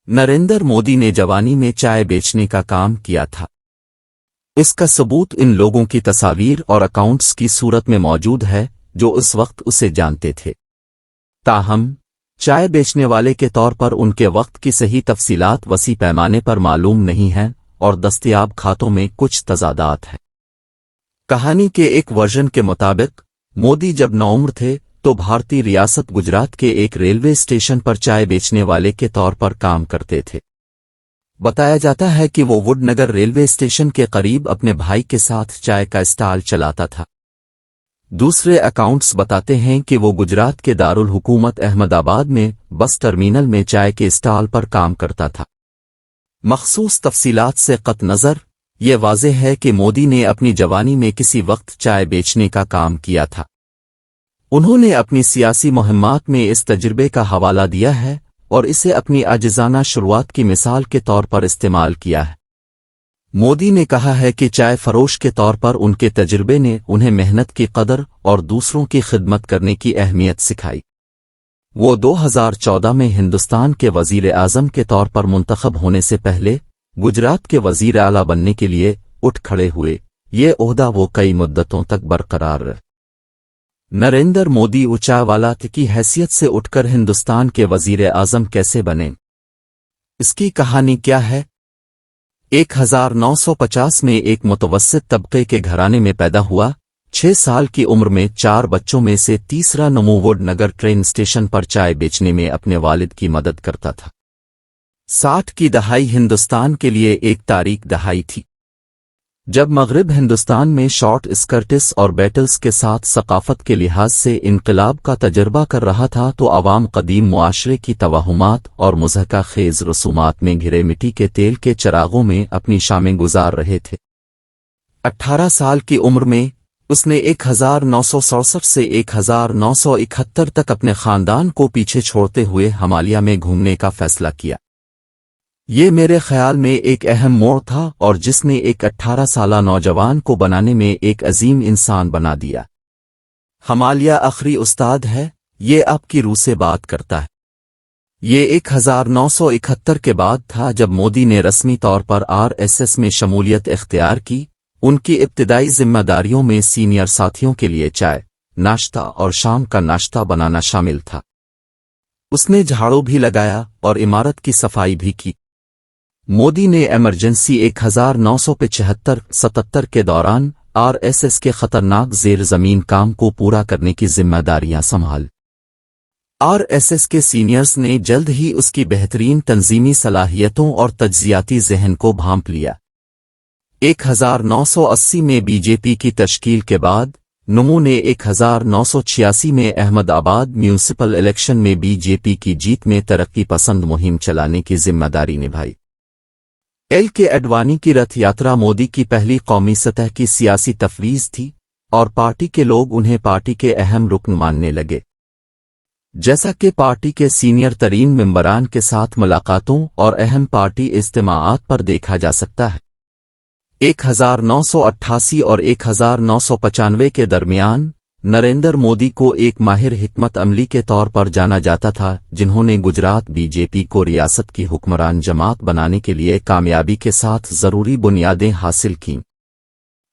नरेंद्र मोदी ने जवानी में चाय बेचने का काम किया था। इसका सबूत इन लोगों की तस्वीर और अकाउंट्स की सूरत में मौजूद है जो उस वक्त उसे जानते थे। ताहम चाय बेचने वाले के तौर पर उनके वक्त की सही तफसीलात वसी पैमाने पर मालूम नहीं हैं और दस्तयाब खातों में कुछ तजादात हैं। कहानी के एक वर्जन के मुताबिक मोदी जब नौउम्र थे तो भारतीय रियासत गुजरात के एक रेलवे स्टेशन पर चाय बेचने वाले के तौर पर काम करते थे। बताया जाता है कि वो वुडनगर रेलवे स्टेशन के करीब अपने भाई के साथ चाय का स्टॉल चलाता था। दूसरे अकाउंट्स बताते हैं कि वो गुजरात के दारुल हुकूमत अहमदाबाद में बस टर्मिनल में चाय के स्टॉल पर काम करता था। मखसूस तफसीलात से कत नज़र ये वाज़ेह है कि मोदी ने अपनी जवानी में किसी वक्त चाय बेचने का काम किया था। उन्होंने अपनी सियासी मुहिम्मात में इस तजुर्बे का हवाला दिया है और इसे अपनी आजिज़ाना शुरुआत की मिसाल के तौर पर इस्तेमाल किया है। मोदी ने कहा है कि चाय फरोश के तौर पर उनके तजुर्बे ने उन्हें मेहनत की कदर और दूसरों की खिदमत करने की अहमियत सिखाई। वो 2014 में हिंदुस्तान के वज़ीर आज़म के तौर पर मुंतखब होने से पहले गुजरात के वज़ीर आला बनने के लिए उठ खड़े हुए। ये ओहदा वो कई मुद्दतों तक बरकरार रहे। नरेंद्र मोदी उचावाला की हैसियत से उठकर हिंदुस्तान के वज़ीर आज़म कैसे बने? इसकी कहानी क्या है? 1950 में एक मुतवस्सित तबके के घराने में पैदा हुआ। 6 साल की उम्र में 4 बच्चों में से तीसरा नमू वुडनगर ट्रेन स्टेशन पर चाय बेचने में अपने वालिद की मदद करता था। 60 की दहाई हिंदुस्तान के लिए एक तारीख दहाई थी, जब मगरिब हिंदुस्तान में शॉर्ट स्कर्ट्स और बैटल्स के साथ सकाफत के लिहाज से इनकलाब का तजर्बा कर रहा था, तो आवाम कदीम मुआशरे की तवाहुमात और मुज़हका खेज रसूमात में घिरे मिट्टी के तेल के चरागों में अपनी शामें गुजार रहे थे। 18 साल की उम्र में उसने 1967 से 1971 तक अपने खानदान को पीछे छोड़ते हुए हिमालय में घूमने का फैसला किया। ये मेरे ख्याल में एक अहम मोड़ था और जिसने एक 18 साला नौजवान को बनाने में एक अजीम इंसान बना दिया। हिमालय आखिरी उस्ताद है, ये आपकी रूह से बात करता है। ये 1971 के बाद था जब मोदी ने रस्मी तौर पर RSS में शमूलियत इख्तियार की। उनकी इब्तिदाई जिम्मेदारियों में सीनियर साथियों के लिए चाय, नाश्ता और शाम का नाश्ता बनाना शामिल था। उसने झाड़ू भी लगाया और इमारत की सफाई भी की। मोदी ने इमरजेंसी 1975-77 के दौरान RSS के खतरनाक ज़ेर ज़मीन काम को पूरा करने की जिम्मेदारियां संभाल। RSS के सीनियर्स ने जल्द ही उसकी बेहतरीन तंजीमी सलाहियतों और तज्जियाती ज़हन को भांप लिया। 1980 में बीजेपी की तश्कील के बाद नमू ने 1986 में अहमदाबाद म्यूनिसिपल इलेक्शन में बीजेपी की जीत में तरक्की पसंद मुहिम चलाने की जिम्मेदारी निभाई। के अडवाणी की रथ यात्रा मोदी की पहली कौमी सतह की सियासी तफवीज़ थी और पार्टी के लोग उन्हें पार्टी के अहम रुकन मानने लगे। जैसा कि पार्टी के सीनियर तरीन मेंबरान के साथ मुलाकातों और अहम पार्टी इज्तिमाआत पर देखा जा सकता है। 1988 और 1995 के दरमियान नरेंद्र मोदी को एक माहिर हिकमत अमली के तौर पर जाना जाता था, जिन्होंने गुजरात बीजेपी को रियासत की हुक्मरान जमात बनाने के लिए कामयाबी के साथ ज़रूरी बुनियादें हासिल कीं।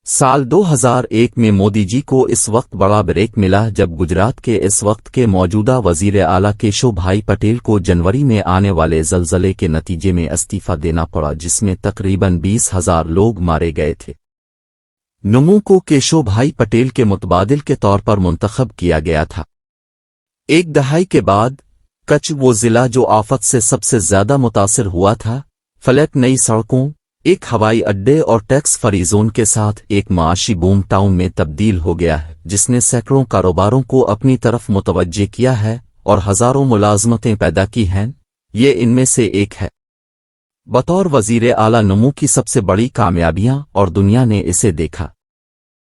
साल 2001 में मोदी जी को इस वक्त बड़ा ब्रेक मिला जब गुजरात के इस वक्त के मौजूदा वज़ीर आला केशव भाई पटेल को जनवरी में आने वाले ज़लज़ले के नतीजे में इस्तीफ़ा देना पड़ा, जिसमें तकरीबन 20,000 लोग मारे गए थे। नमू को केशव भाई पटेल के मुतबादिल के तौर पर मुंतखब किया गया था। एक दहाई के बाद कच्छ वो ज़िला जो आफत से सबसे ज़्यादा मुतासिर हुआ था, फ्लैट नई सड़कों, एक हवाई अड्डे और टैक्स फ्री जोन के साथ एक माशी बूम टाउन में तब्दील हो गया है, जिसने सैकड़ों कारोबारों को अपनी तरफ मुतवज्जे किया है और हज़ारों मुलाजमतें पैदा की हैं। ये इनमें से एक है। बतौर वज़ीर आला नमू की सबसे बड़ी कामयाबियां और दुनिया ने इसे देखा।